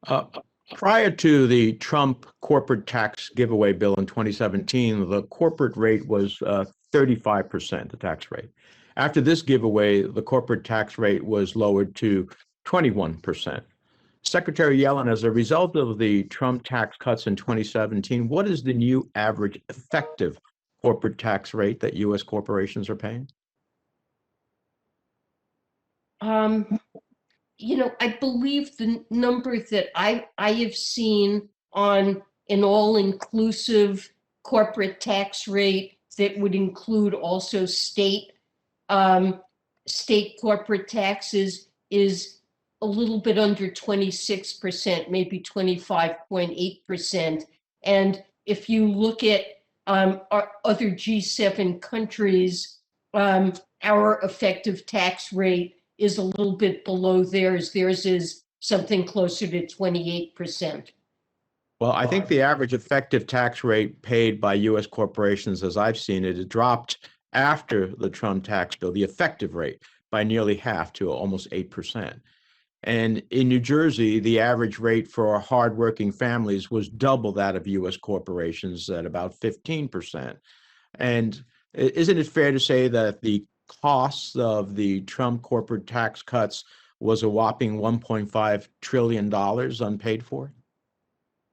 Uh, Prior to the Trump corporate tax giveaway bill in 2017, the corporate rate was 35%, the tax rate. After this giveaway, the corporate tax rate was lowered to 21%. Secretary Yellen, as a result of the Trump tax cuts in 2017, what is the new average effective corporate tax rate that U.S. corporations are paying? Um, I believe the number that I have seen on an all-inclusive corporate tax rate that would include also um, state corporate taxes is a little bit under 26%, maybe 25.8%. And if you look at our other G7 countries, our effective tax rate is a little bit below theirs. Theirs is something closer to 28%. Well, I think the average effective tax rate paid by U.S. corporations, as I've seen it, dropped after the Trump tax bill, the effective rate, by nearly half to almost 8%. And in New Jersey, the average rate for hardworking families was double that of U.S. corporations at about 15%. And isn't it fair to say that the costs of the Trump corporate tax cuts was a whopping $1.5 trillion unpaid for?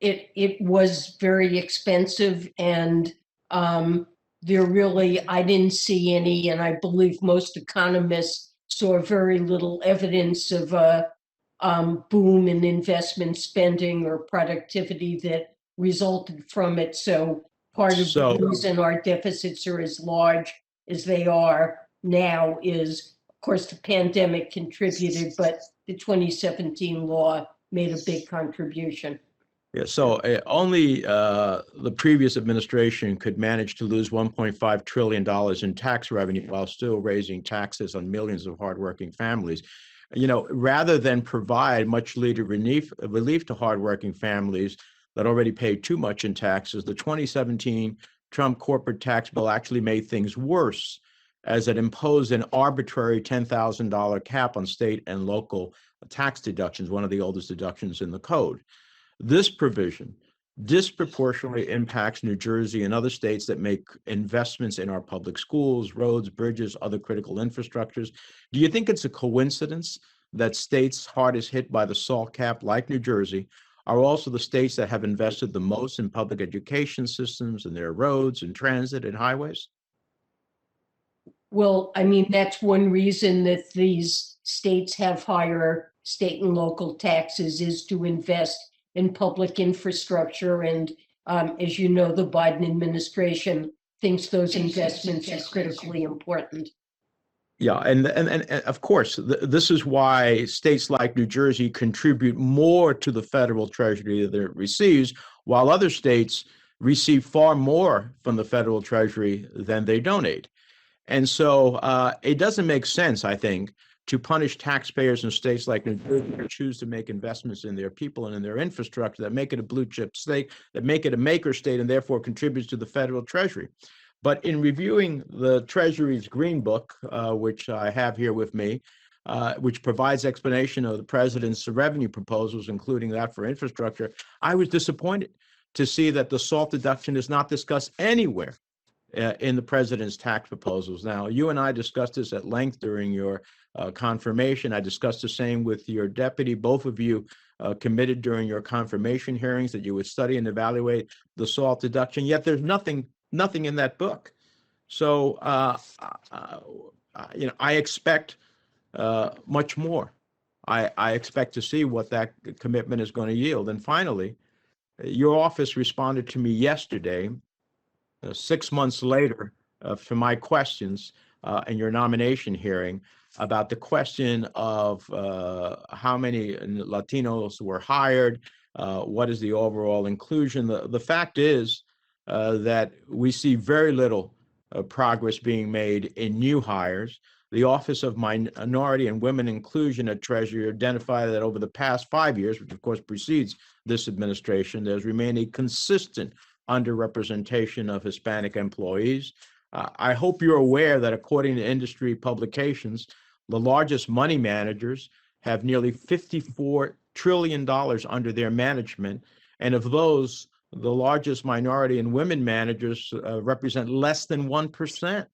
It was very expensive, and I didn't see any, and I believe most economists saw very little evidence of a boom in investment spending or productivity that resulted from it. So part of the So, reason our deficits are as large as they are now is, of course, the pandemic contributed, but the 2017 law made a big contribution. yeah, so only the previous administration could manage to lose $1.5 trillion in tax revenue while still raising taxes on millions of hardworking families. Rather than provide much needed relief to hardworking families that already pay too much in taxes, the 2017 Trump corporate tax bill actually made things worse as it imposed an arbitrary $10,000 cap on state and local tax deductions, one of the oldest deductions in the code. This provision disproportionately impacts New Jersey and other states that make investments in our public schools, roads, bridges, other critical infrastructures. Do you think it's a coincidence that states hardest hit by the SALT cap, like New Jersey, are also the states that have invested the most in public education systems and their roads and transit and highways? Well, I mean, that's one reason that these states have higher state and local taxes is to invest in public infrastructure. And as you know, the Biden administration thinks those investments are critically important. Yeah, and of course, this is why states like New Jersey contribute more to the federal treasury that it receives, while other states receive far more from the federal treasury than they donate. And so it doesn't make sense, I think, to punish taxpayers in states like New Jersey who choose to make investments in their people and in their infrastructure that make it a blue chip state, that make it a maker state, and therefore contributes to the federal treasury. But in reviewing the Treasury's Green Book, which I have here with me, which provides explanation of the president's revenue proposals, including that for infrastructure, I was disappointed to see that the SALT deduction is not discussed anywhere in the president's tax proposals. Now, you and I discussed this at length during your confirmation. I discussed the same with your deputy. Both of you committed during your confirmation hearings that you would study and evaluate the SALT deduction, yet there's nothing in that book. So, I expect much more. I expect to see what that commitment is going to yield. And finally, your office responded to me yesterday, 6 months later, for my questions in your nomination hearing about the question of how many Latinos were hired, what is the overall inclusion. The fact is that we see very little progress being made in new hires. The Office of Minority and Women Inclusion at Treasury identified that over the past 5 years, which of course precedes this administration, there's remained a consistent underrepresentation of Hispanic employees. I hope you're aware that according to industry publications, the largest money managers have nearly 54 trillion under their management. And of those, the largest minority and women managers represent less than 1%.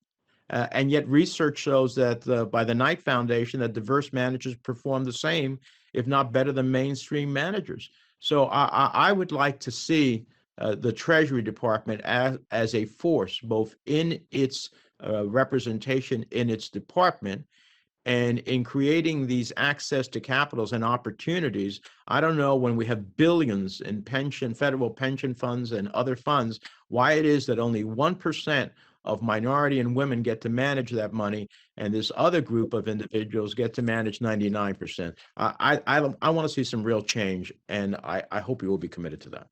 And yet research shows that by the Knight Foundation, that diverse managers perform the same, if not better than mainstream managers. So I would like to see the Treasury Department as a force, both in its representation in its department and in creating these access to capitals and opportunities. I don't know, when we have billions in federal pension funds and other funds, why it is that only 1% of minority and women get to manage that money, and this other group of individuals get to manage 99%. I want to see some real change, and I hope you will be committed to that.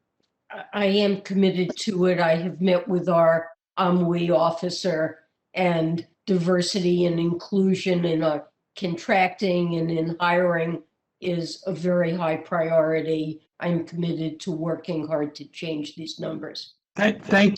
I am committed to it. I have met with our OMWE officer, and diversity and inclusion in contracting and in hiring is a very high priority. I'm committed to working hard to change these numbers. Thank